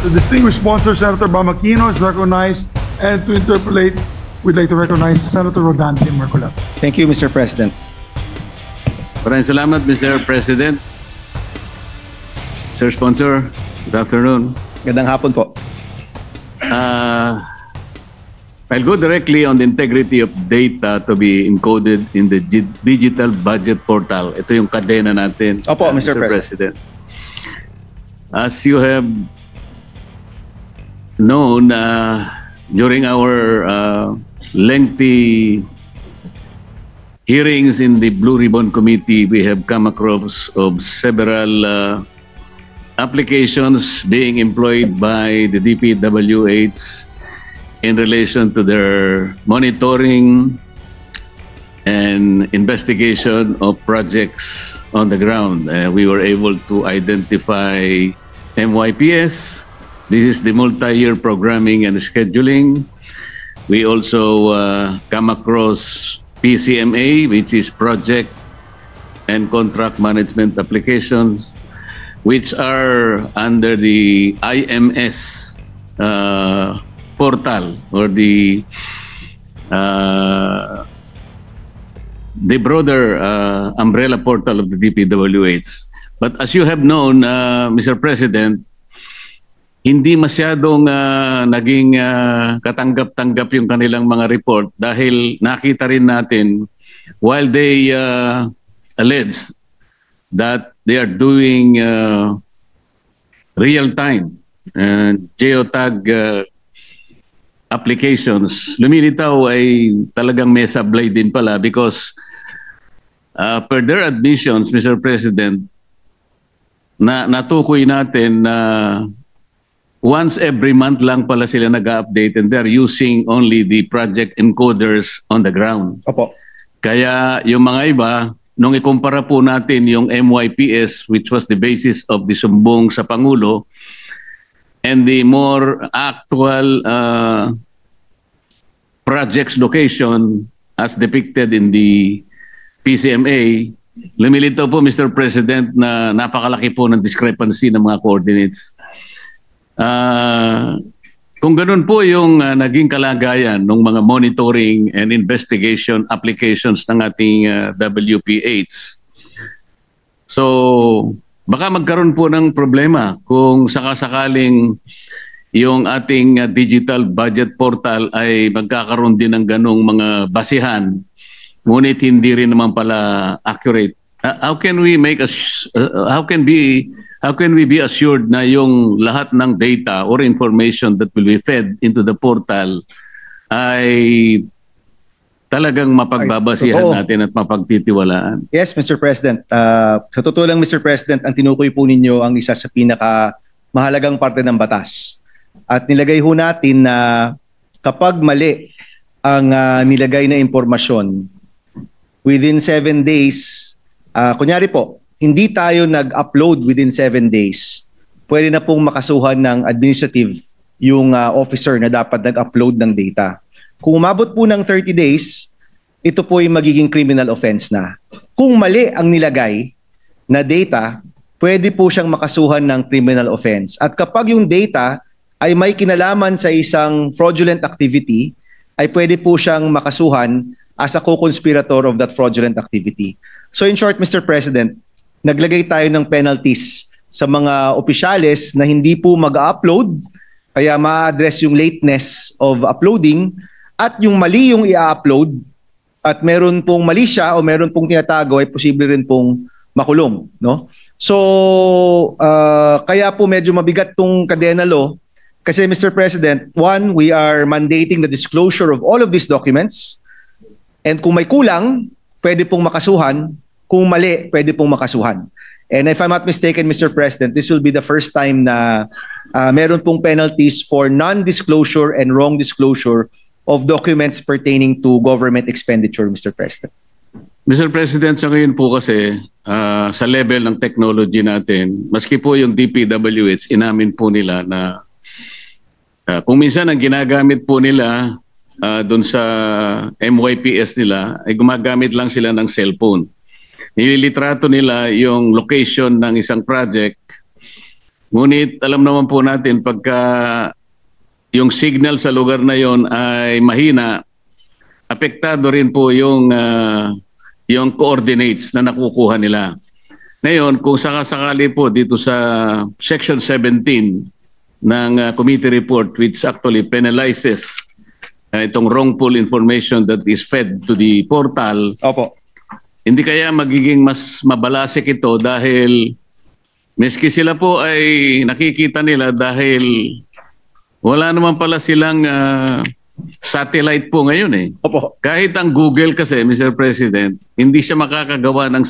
The distinguished sponsor, Senator Bamakino, is recognized, and to interpolate, we'd like to recognize Senator Rodante Marcoleta. Thank you, Mr. President. Maraming salamat, Mr. President. Sir Sponsor, good afternoon. Gandang hapon po. I'll go directly on the integrity of data to be encoded in the digital budget portal. Ito yung kadena natin. Opo, Mr. President. As you have known, during our lengthy hearings in the Blue Ribbon Committee, we have come across of several applications being employed by the DPWH in relation to their monitoring and investigation of projects on the ground. We were able to identify MYPS. This is the multi-year programming and scheduling. We also come across PCMA, which is project and contract management applications, which are under the IMS portal, or the broader umbrella portal of the DPWH. But as you have known, Mr. President, hindi masyadong naging katanggap-tanggap yung kanilang mga report dahil nakita rin natin, while they allege that they are doing real-time geotag applications, lumilitaw ay talagang may sablay din pala because per their admissions, Mr. President, natukoy natin na once every month lang pala sila nag-update and they're using only the project encoders on the ground. Opo. Kaya yung mga iba, nung ikumpara po natin yung MYPS, which was the basis of the sumbong sa Pangulo, and the more actual project's location as depicted in the PCMA, lumilitaw po, Mr. President, na napakalaki po ng discrepancy ng mga coordinates. Kung ganun po yung naging kalagayan ng mga monitoring and investigation applications ng ating WPH, so baka magkaroon po ng problema kung sakasakaling yung ating digital budget portal ay magkakaroon din ng ganong mga basihan, ngunit hindi rin naman pala accurate. How can we be assured na yung lahat ng data or information that will be fed into the portal ay talagang mapagbabasihan natin at mapagtitiwalaan? Yes, Mr. President. Sa totoo lang, Mr. President, ang tinukoy po ninyo ang isa sa pinaka-mahalagang parte ng batas. At nilagay ho natin na kapag mali ang nilagay na impormasyon, within 7 days, kunyari po, hindi tayo nag-upload within 7 days, pwede na pong makasuhan ng administrative yung officer na dapat nag-upload ng data. Kung umabot po ng 30 days, ito po ay magiging criminal offense na. Kung mali ang nilagay na data, pwede po siyang makasuhan ng criminal offense. At kapag yung data ay may kinalaman sa isang fraudulent activity, ay pwede po siyang makasuhan as a co-conspirator of that fraudulent activity. So in short, Mr. President, naglagay tayo ng penalties sa mga opisyales na hindi po mag-upload, kaya ma-address yung lateness of uploading, at yung mali yung i-upload at meron pong mali siya o meron pong tinatago ay posible rin pong makulong, no? So kaya po medyo mabigat tong kadena law kasi, Mr. President, one, we are mandating the disclosure of all of these documents, and kung may kulang, pwede pong makasuhan, kung mali, pwede pong makasuhan. And if I'm not mistaken, Mr. President, this will be the first time na meron pong penalties for non-disclosure and wrong disclosure of documents pertaining to government expenditure, Mr. President. Mr. President, sa ngayon po kasi sa level ng technology natin, maski po yung DPWH, inamin po nila na kung minsan ang ginagamit po nila doon sa MYPS nila ay gumagamit lang sila ng cellphone. Nililitrato nila yung location ng isang project Ngunit alam naman po natin pagka yung signal sa lugar na yon ay mahina, apektado rin po yung coordinates na nakukuha nila. Ngayon, kung sakasakali po dito sa Section 17 ng committee report which actually penalizes itong wrongful information that is fed to the portal, Opo. hindi kaya magiging mas mabalasik ito dahil miski sila po ay nakikita nila dahil wala naman pala silang satellite po ngayon eh. Opo. Kahit ang Google kasi, Mr. President, hindi siya makakagawa ng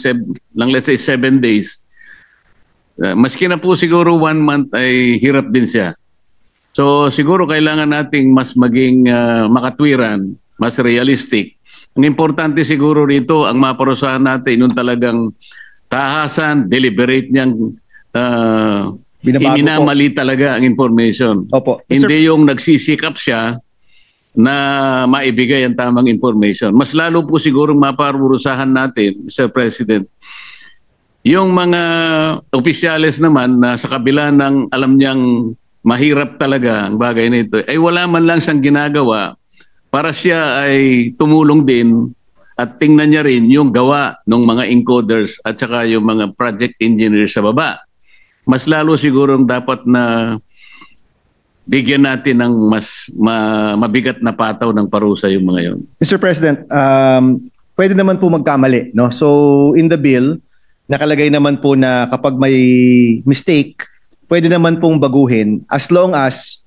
let's say 7 days. Maski na po siguro 1 month ay hirap din siya. So siguro kailangan nating mas maging makatwiran, mas realistic. Ang importante siguro rito, ang maparusahan natin yung talagang tahasan, deliberate niyang iminamali talaga ang information. Opo. Hindi yung nagsisikap siya na maibigay ang tamang information. Mas lalo po siguro maparusahan natin, Mr. President, yung mga opisyales naman na sa kabila ng alam niyang mahirap talaga ang bagay na ito, ay wala man lang siyang ginagawa para siya ay tumulong din at tingnan niya rin yung gawa ng mga encoders at saka yung mga project engineers sa baba. Mas lalo siguro dapat na bigyan natin ng mas mabigat na pataw ng parusa yung mga yon. Mr. President, pwede naman po magkamali, no? So in the bill, nakalagay naman po na kapag may mistake, pwede naman pong baguhin as long as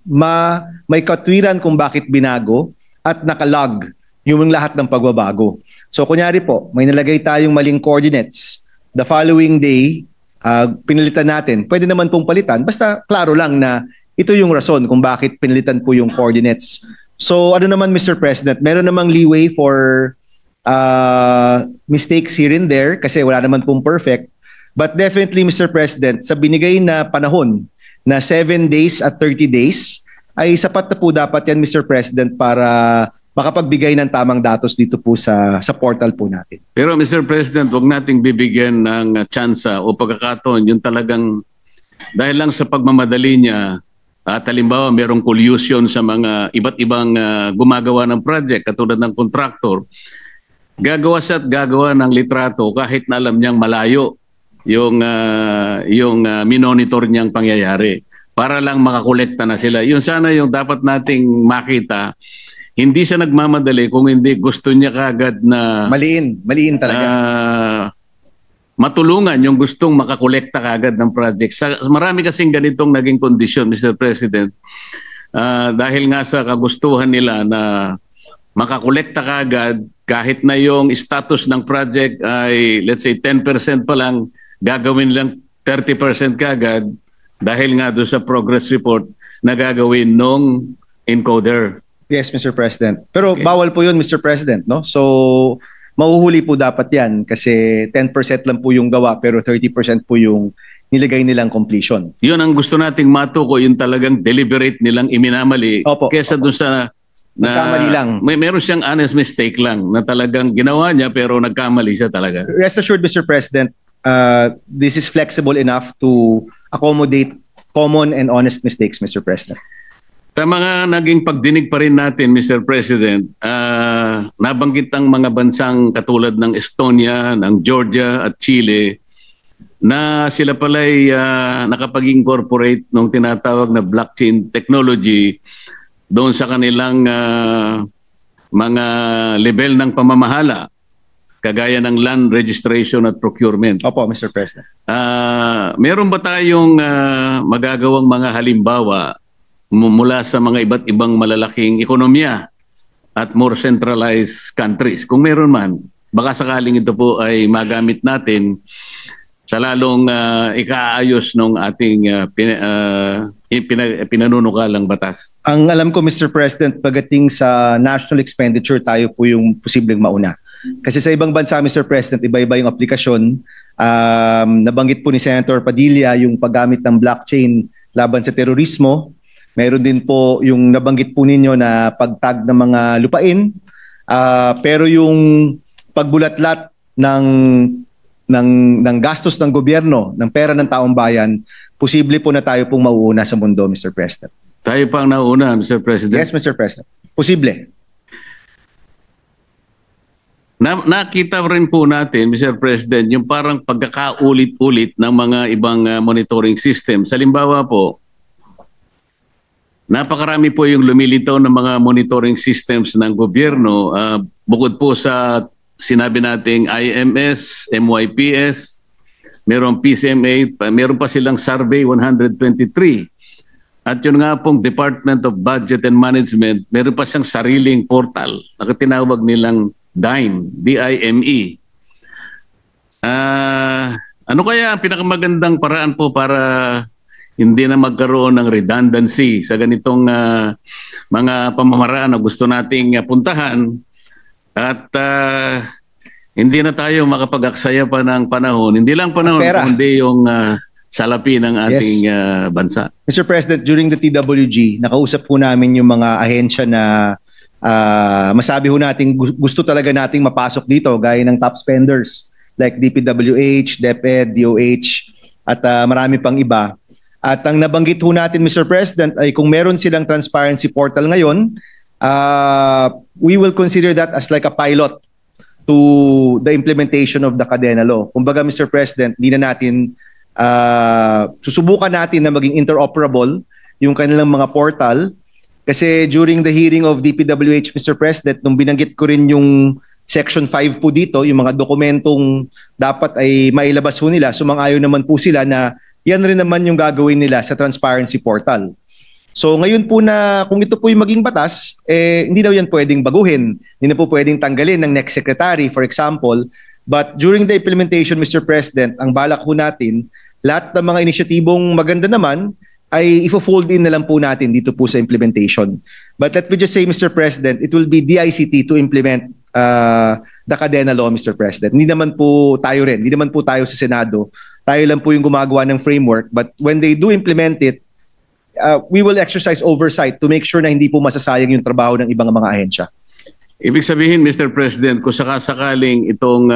may katwiran kung bakit binago at nakalog yung lahat ng pagbabago. So kunyari po, may nalagay tayong maling coordinates. The following day, pinalitan natin. Pwede naman pong palitan. Basta klaro lang na ito yung rason kung bakit pinalitan po yung coordinates. So ano naman, Mr. President, meron namang leeway for mistakes here and there kasi wala naman pong perfect. But definitely, Mr. President, sa binigay na panahon na 7 days at 30 days, ay sapat na po dapat yan, Mr. President, para makapagbigay ng tamang datos dito po sa portal po natin. Pero Mr. President, wag nating bibigyan ng tsansa o pagkakataon yung talagang dahil lang sa pagmamadali niya at halimbawa merong collusion sa mga iba't ibang gumagawa ng project katulad ng contractor, gagawa siya at gagawa ng litrato kahit na alam niyang malayo yung minonitor niyang pangyayari para lang makakolekta na sila. Yun sana yung dapat nating makita. Hindi siya nagmamadali kung hindi gusto niya kagad na maliin talaga. Matulungan yung gustong makakolekta kagad ng project. Marami kasing ganitong naging kondisyon, Mr. President. Dahil nga sa kagustuhan nila na makakolekta kagad kahit na yung status ng project ay let's say 10% pa lang, gagawin lang 30% kagad dahil nga doon sa progress report na gagawin nung encoder. Yes, Mr. President. Pero Okay. bawal po yun, Mr. President, no? So, mahuhuli po dapat yan kasi 10% lang po yung gawa pero 30% po yung nilagay nilang completion. Yun ang gusto nating matuko, yung talagang deliberate nilang iminamali Opo, kesa doon sa nagkamali lang. Meron siyang honest mistake lang na talagang ginawa niya pero nagkamali siya talaga. Rest assured, Mr. President, this is flexible enough to accommodate common and honest mistakes, Mr. President. Sa mga naging pagdinig pa rin natin, Mr. President, nabanggit ang mga bansang katulad ng Estonia, ng Georgia at Chile na sila pala'y nakapag-incorporate ng tinatawag na blockchain technology doon sa kanilang mga level ng pamamahala, kagaya ng land registration at procurement. Opo, Mr. President. Meron ba tayong magagawang mga halimbawa mula sa mga iba't ibang malalaking ekonomiya at more centralized countries? Kung meron man, baka sakaling ito po ay magamit natin sa lalong ikaayos ng ating pinanunukalang batas. Ang alam ko, Mr. President, pagdating sa national expenditure, tayo po yung posibleng mauna. Kasi sa ibang bansa, Mr. President, iba-iba yung aplikasyon. Nabanggit po ni Senator Padilla yung paggamit ng blockchain laban sa terorismo. Meron din po yung nabanggit po ninyo na pagtag ng mga lupain. Pero yung pagbulatlat ng ng gastos ng gobyerno, ng pera ng taong bayan, posible po na tayo pong mauuna sa mundo, Mr. President. Tayo pang nauna, Mr. President. Yes, Mr. President. Posible. Nakita rin po natin, Mr. President, yung parang pagkakaulit-ulit ng mga ibang monitoring system. Halimbawa po, napakarami po yung lumilitaw ng mga monitoring systems ng gobyerno. Bukod po sa sinabi nating IMS, MYPS, merong PCMA, meron pa silang Survey 123. At yun nga pong Department of Budget and Management, meron pa siyang sariling portal na tinawag nilang DIME, D-I-M-E. Ano kaya ang pinakamagandang paraan po para hindi na magkaroon ng redundancy sa ganitong mga pamamaraan na gusto nating puntahan at hindi na tayo makapag-aksaya pa ng panahon. Hindi lang panahon, kundi yung salapi ng ating bansa. Mr. President, during the TWG, nakausap po namin yung mga ahensya na masabi ho natin gusto talaga nating mapasok dito gaya ng top spenders like DPWH, DepEd, DOH at marami pang iba. At ang nabanggit ho natin, Mr. President, ay kung meron silang transparency portal ngayon, we will consider that as like a pilot to the implementation of the Cadena Law. Kumbaga, Mr. President, di na natin susubukan natin na maging interoperable yung kanilang mga portal. Kasi during the hearing of DPWH, Mr. President, nung binanggit ko rin yung Section 5 po dito, yung mga dokumentong dapat ay mailabas ho nila, sumang-ayon naman po sila na yan rin naman yung gagawin nila sa transparency portal. So ngayon po na kung ito po yung maging batas, hindi daw yan pwedeng baguhin. Hindi na po pwedeng tanggalin ng next secretary, for example. But during the implementation, Mr. President, ang balak ho natin, lahat ng mga inisyatibong maganda naman ay ifo-fold in na lang po natin dito po sa implementation. But let me just say, Mr. President, it will be DICT to implement the Cadena Law, Mr. President. Hindi naman po tayo rin. Hindi naman po tayo sa Senado. Tayo lang po yung gumagawa ng framework. But when they do implement it, we will exercise oversight to make sure na hindi po masasayang yung trabaho ng ibang mga ahensya. Ibig sabihin, Mr. President, kung sakasakaling itong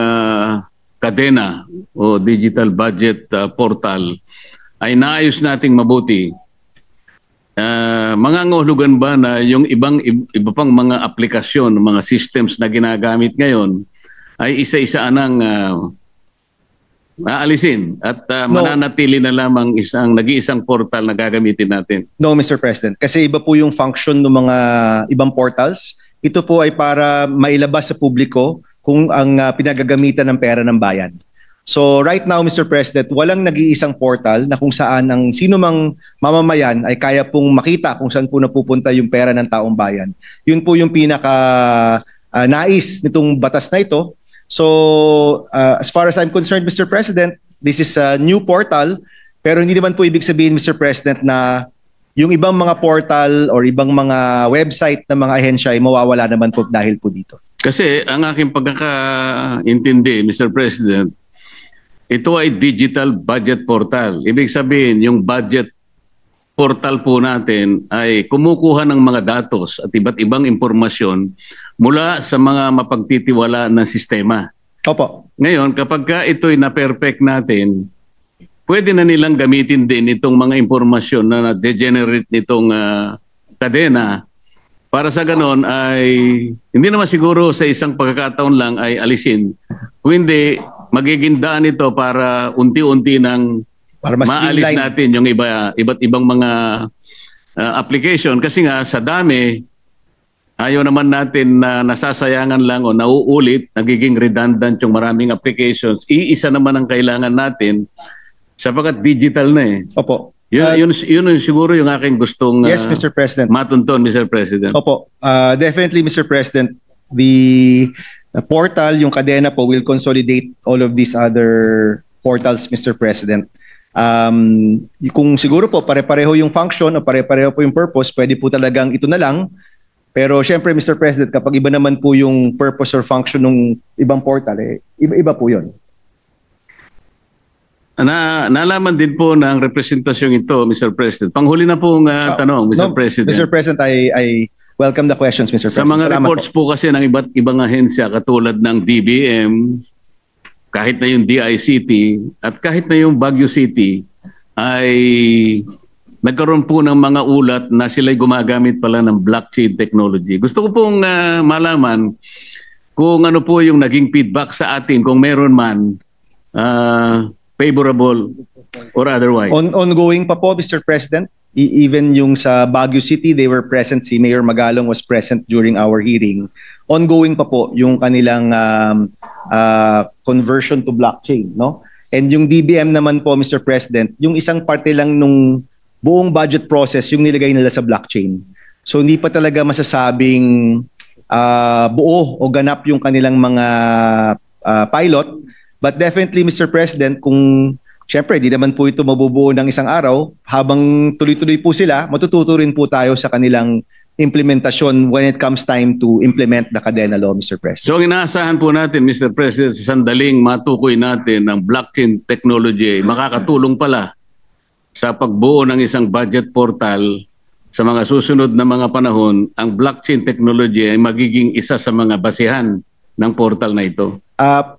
Cadena o Digital Budget Portal ay naayos nating mabuti, mangangahulugan ba na yung iba pang mga aplikasyon, mga systems na ginagamit ngayon ay isa-isa nang aalisin at mananatili na lamang nag-iisang portal na gagamitin natin? No, Mr. President. Kasi iba po yung function ng mga ibang portals. Ito po ay para mailabas sa publiko kung ang pinagagamitan ng pera ng bayan. So right now, Mr. President, walang nag-iisang portal na kung saan ang sino mang mamamayan ay kaya pong makita kung saan po napupunta yung pera ng taong bayan. Yun po yung pinaka-nais nitong batas na ito. So as far as I'm concerned, Mr. President, this is a new portal, pero hindi naman po ibig sabihin, Mr. President, na yung ibang mga portal or ibang mga website ng mga ahensya ay mawawala naman po dahil po dito. Kasi ang aking pagkakaintindi, Mr. President, ito ay digital budget portal. Ibig sabihin, yung budget portal po natin ay kumukuha ng mga datos at iba't ibang impormasyon mula sa mga mapagtitiwala ng sistema. Opo. Ngayon, kapag ito'y na-perfect natin, pwede na nilang gamitin din itong mga impormasyon na na-degenerate nitong kadena para sa ganon ay hindi naman siguro sa isang pagkakataon lang ay alisin. Kung hindi, magiging daan ito para unti-unti nang maalis natin yung iba't ibang mga application. Kasi nga sa dami, ayaw naman natin na nasasayangan lang o nauulit, nagiging redundant yung maraming applications. Iisa naman ang kailangan natin sapagkat digital na eh. Opo. Yun siguro yung aking gustong yes, Mr. President. Matunton, Mr. President. Opo. Definitely, Mr. President, the portal, yung Cadena po, will consolidate all of these other portals, Mr. President. Kung siguro po pare-pareho yung function o pare-pareho po yung purpose, pwede po talagang ito na lang. Pero syempre, Mr. President, kapag iba naman po yung purpose or function ng ibang portal, iba po yun. Nalaman din po ng representasyong ito, Mr. President. Panghuli na pong tanong, Mr. President. Mr. President, I welcome the questions, Mr. President. Sa mga reports po kasi ng iba't ibang ahensya katulad ng DBM, kahit na yung DICT at kahit na yung Baguio City ay nagkaroon po ng mga ulat na sila'y gumagamit pala ng blockchain technology. Gusto ko pong malaman kung ano po yung naging feedback sa atin, kung meron man favorable or otherwise. Ongoing pa po, Mr. President. Even yung sa Baguio City, they were present. Si Mayor Magalong was present during our hearing. Ongoing pa po yung kanilang conversion to blockchain, no? And yung DBM naman po, Mr. President, yung isang parte lang nung buong budget process yung nilagay nila sa blockchain. So hindi pa talaga masasabing buo o ganap yung kanilang mga pilot. But definitely, Mr. President, kung syempre, di naman po ito mabubuo ng isang araw, habang tuloy-tuloy po sila, matututo rin po tayo sa kanilang implementasyon when it comes time to implement the Cadena Law, Mr. President. So ang inaasahan po natin, Mr. President, sa sandaling matukoy natin ng blockchain technology, makakatulong pala sa pagbuo ng isang budget portal sa mga susunod na mga panahon. Ang blockchain technology ay magiging isa sa mga basihan ng portal na ito.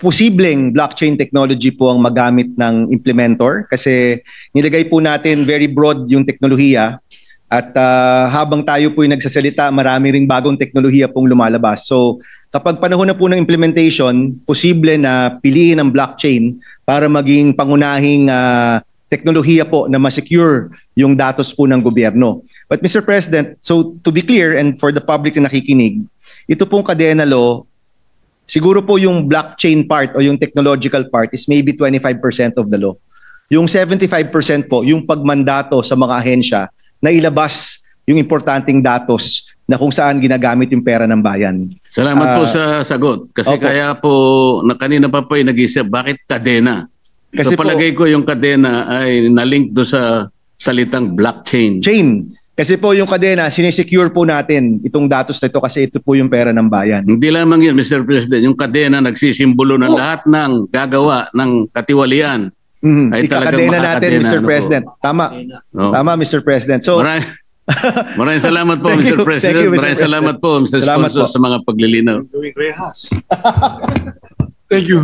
Posibleng blockchain technology po ang magamit ng implementor kasi nilagay po natin very broad yung teknolohiya. At habang tayo po ay nagsasalita, marami ring bagong teknolohiya pong lumalabas. So kapag panahon na po ng implementation, posible na piliin ang blockchain para maging pangunahing teknolohiya po na ma-secure yung datos po ng gobyerno. But Mr. President, so to be clear and for the public na nakikinig, ito pong Cadena Law, siguro po yung blockchain part o yung technological part is maybe 25% of the law. Yung 75% po, yung pagmandato sa mga ahensya na ilabas yung importanteng datos na kung saan ginagamit yung pera ng bayan. Salamat po sa sagot. Kasi Opo. kaya po, kanina pa po ay nag-isip, bakit kadena? Kasi So palagay ko yung kadena ay nalink do sa salitang blockchain. Chain. Kasi po yung kadena, sinesecure po natin itong datos na ito kasi ito po yung pera ng bayan. Hindi lamang yun, Mr. President, yung kadena nagsisimbolo ng lahat ng gagawa ng katiwalian. Ay talagang Ikakadena natin, makakadena, Mr. ano po. President. Tama. Oh. Tama, Mr. President. So, Maraming salamat po, Thank Mr. you. President. Thank you, Mr. Maraming salamat po, Mr. Salamat Sponsor, po. sa mga paglilinaw. Thank you.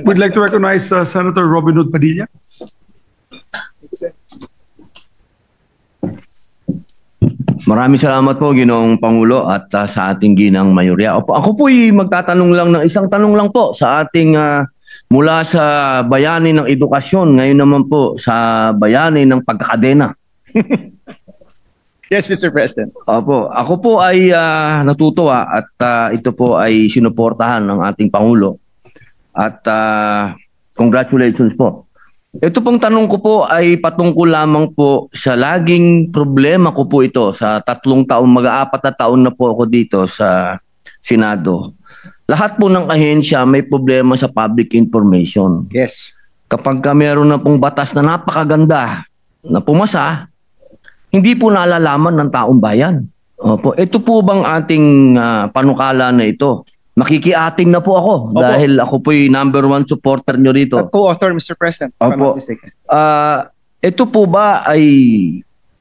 We'd like to recognize Senator Robin Hood Padilla. Maraming salamat po, Ginoong Pangulo, at sa ating ginang mayorya. Ako po'y magtatanong lang ng isang tanong lang po sa ating mula sa bayani ng edukasyon, ngayon naman po sa bayani ng pagkakadena. yes, Mr. President. Opo, ako po ay natutuwa at ito po ay sinuportahan ng ating Pangulo. At congratulations po. Ito pong tanong ko po ay patungkol lamang po sa laging problema ko po ito sa 3 taon, mag-4 na taon na po ako dito sa Senado. Lahat po ng ahensya may problema sa public information. Yes. Kapag meron na pong batas na napakaganda na pumasa, hindi po nalalaman ng taong bayan. Opo, ito po bang ating panukala na ito? Makikiating na po ako dahil ako po'y number 1 supporter nyo rito. Co-author, Mr. President. if I'm Opo. not mistaken. Ito po ba ay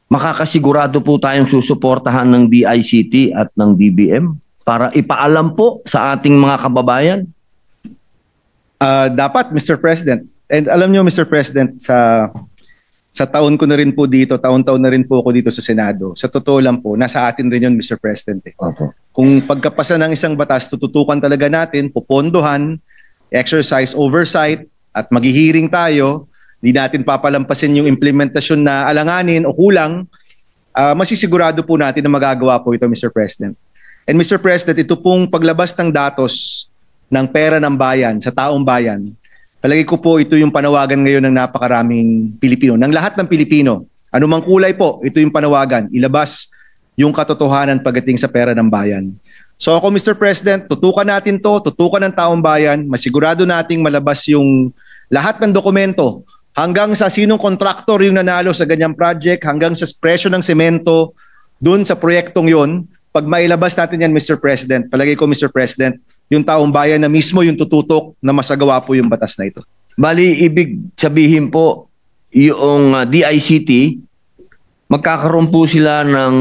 makakasigurado po tayong susuportahan ng DICT at ng DBM para ipaalam po sa ating mga kababayan? Dapat, Mr. President. And alam nyo, Mr. President, sa taon ko na rin po dito, taon-taon na rin po ako dito sa Senado. Sa totoo lang po, nasa atin rin yun, Mr. President. Opo. Kung pagkapasa ng isang batas, tututukan talaga natin, pupondohan, exercise oversight, at maghihiring tayo, di natin papalampasin yung implementasyon na alanganin o kulang, masisigurado po natin na magagawa po ito, Mr. President. And Mr. President, ito pong paglabas ng datos ng pera ng bayan sa taong bayan, palagi ko po ito yung panawagan ngayon ng napakaraming Pilipino, ng lahat ng Pilipino. Anumang kulay po, ito yung panawagan, ilabas yung katotohanan pagdating sa pera ng bayan. So ako, Mr. President, tutukan natin to, tutukan ng taong bayan, masigurado nating malabas yung lahat ng dokumento, hanggang sa sinong kontraktor yung nanalo sa ganyang project, hanggang sa presyo ng semento, dun sa proyektong yon. Pag mailabas natin yan, Mr. President, palagay ko, Mr. President, yung taong bayan na mismo yung tututok na masagawa po yung batas na ito. Bali, ibig sabihin po, yung DICT, magkakaroon po sila ng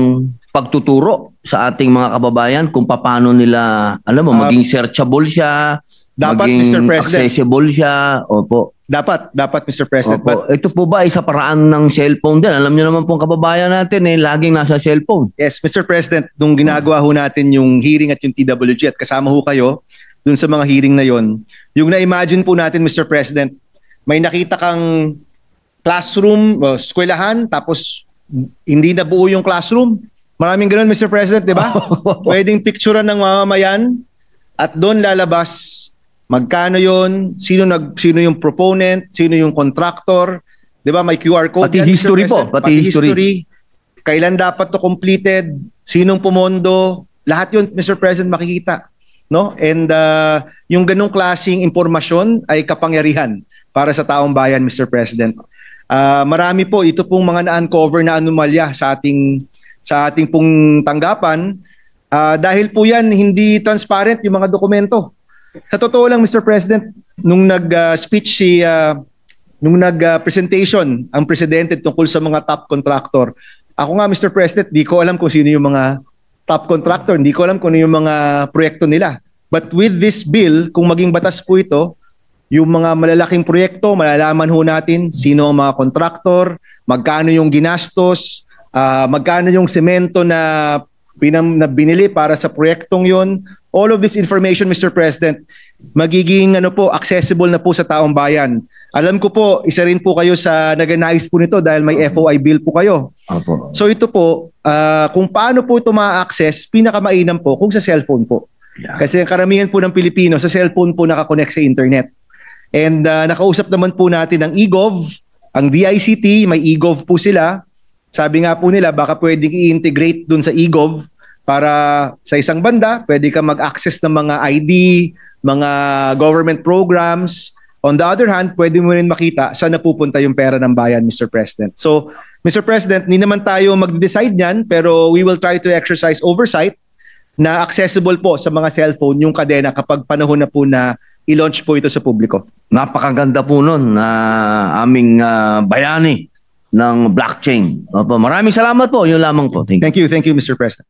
pagtuturo sa ating mga kababayan kung paano nila, alam mo, maging searchable siya, Dapat, maging Mr. President. accessible siya. Opo. Dapat, Mr. President. Opo. But Ito po ba isa paraan ng cellphone din? Alam niyo naman pong kababayan natin laging nasa cellphone. yes, Mr. President, nung ginagawa ho natin yung hearing at yung TWG at kasama ho kayo dun sa mga hearing na yon, yung na-imagine po natin, Mr. President, may nakita kang classroom, eskwelahan, tapos hindi na buo yung classroom. Maraming ganun, Mr. President, di ba? Pwedeng picturean ng mamamayan at doon lalabas magkano yon, sino yung proponent, sino yung contractor, 'di ba? May QR code Pati yan, Mr. history po, President. pati history. Kailan dapat to completed, sinong pumondo, lahat 'yon, Mr. President, makikita, no? And yung ganung klaseng impormasyon ay kapangyarihan para sa taong bayan, Mr. President. Marami po ito pong mga na-uncover na anomalya sa ating pong tanggapan. Dahil po yan hindi transparent yung mga dokumento. Sa totoo lang, Mr. President, nung nag-speech nung nag-presentation ang presidente tungkol sa mga top contractor, ako nga, Mr. President, di ko alam kung sino yung mga top contractor, hindi ko alam kung ano yung mga proyekto nila. But with this bill, kung maging batas po ito, yung mga malalaking proyekto, malalaman ho natin sino ang mga contractor, magkano yung ginastos, magkano yung semento na binili para sa proyektong yon. All of this information, Mr. President, magiging accessible na po sa taong bayan. Alam ko po, isa rin po kayo sa naganais po nito dahil may FOI bill po kayo. Opo. So ito po, kung paano po ito ma-access, pinakamainam po kung sa cellphone po. Yeah. Kasi ang karamihan po ng Pilipino sa cellphone po nakakonect sa internet. And nakausap naman po natin ang eGov, ang DICT, may eGov po sila. Sabi nga po nila, baka pwedeng i-integrate dun sa eGov para sa isang banda, pwede ka mag-access ng mga ID, mga government programs. On the other hand, pwede mo rin makita saan napupunta yung pera ng bayan, Mr. President. So, Mr. President, hindi naman tayo mag-decide niyan, pero we will try to exercise oversight na accessible po sa mga cellphone yung kadena kapag panahon na po na i-launch po ito sa publiko. Napakaganda po nun na aming bayani ng blockchain. Opo, maraming salamat po. Yun lamang po. Thank you. Thank you, Mr. President.